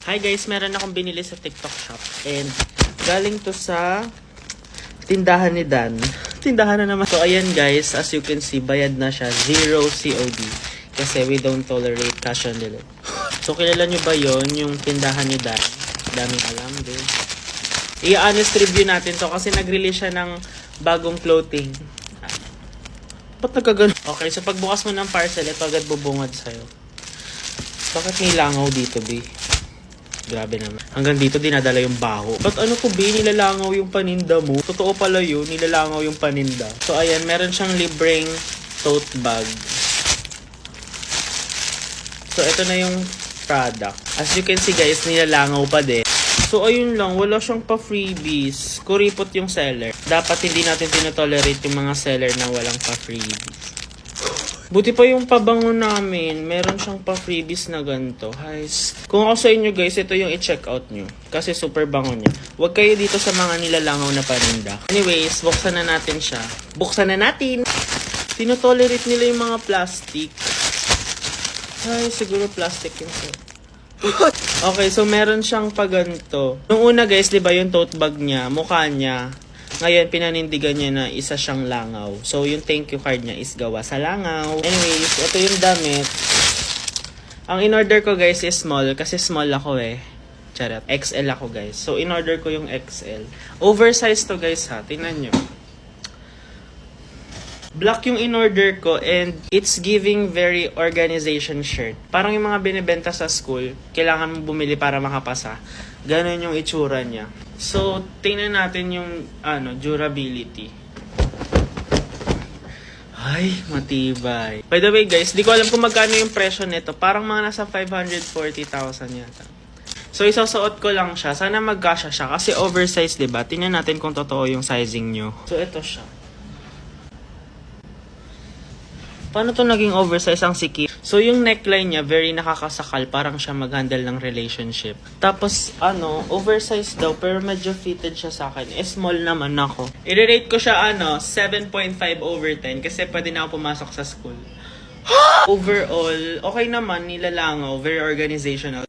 Hi guys, meron akong binili sa TikTok shop. And galing to sa tindahan ni Dan. Tindahan na naman. So ayan guys, as you can see, bayad na siya. 0 COD. Kasi we don't tolerate cash on delivery. So kilala nyo ba yon yung tindahan ni Dan? Daming alam din. I-honest review natin to kasi nag-release siya ng bagong clothing. Ba't nagkagano? Okay, so pagbukas mo ng parcel, ito agad bubungad sa'yo. Bakit may langaw dito, B? Grabe naman. Hanggang dito dinadala yung baho. Ba't ano ko, B? Nilalangaw yung paninda mo? Totoo pala yun, nilalangaw yung paninda. So ayan, meron siyang libreng tote bag. So ito na yung product. As you can see guys, nilalangaw pa din. So ayun lang, wala siyang pa-freebies. Kuripot yung seller. Dapat hindi natin tinotolerate yung mga seller na walang pa-freebies. Buti pa yung pabango namin, meron siyang pa-freebies na ganito. Guys, kung ako sa inyo guys, ito yung i-check out nyo. Kasi super bango niya. Huwag kayo dito sa mga nilalangaw na paninda. Anyways, buksan na natin siya. Buksan na natin! Tinotolerate nila yung mga plastic. Ay, siguro plastic yung okay, so meron siyang paganto. Nung una guys, di ba yung tote bag niya, mukha niya. Ngayon, pinanindigan niya na isa siyang langaw. So, yung thank you card niya is gawa sa langaw. Anyways, ito yung damit. Ang in-order ko guys is small. Kasi small ako eh. Charot. XL ako guys. So, in-order ko yung XL. Oversized to guys ha. Tingnan nyo. Black yung in-order ko and it's giving very organization shirt. Parang yung mga binibenta sa school, kailangan mong bumili para makapasa. Ganon yung itsura niya. So, tingnan natin yung durability. Ay, matibay. By the way guys, di ko alam kung magkano yung presyo nito. Parang mga nasa 540,000 yata. So, isusuot ko lang siya. Sana magkasya siya kasi oversized, diba? Tingnan natin kung totoo yung sizing nyo. So, ito siya. Paano to naging oversize ang sikip? So, yung neckline niya, very nakakasakal. Parang siya mag-handle ng relationship. Tapos, oversize daw, pero medyo fitted siya sa akin. Small naman ako. I-rate ko siya, 7.5 over 10. Kasi pwede na ako pumasok sa school. Overall, okay naman, nilalangaw. Very organizational.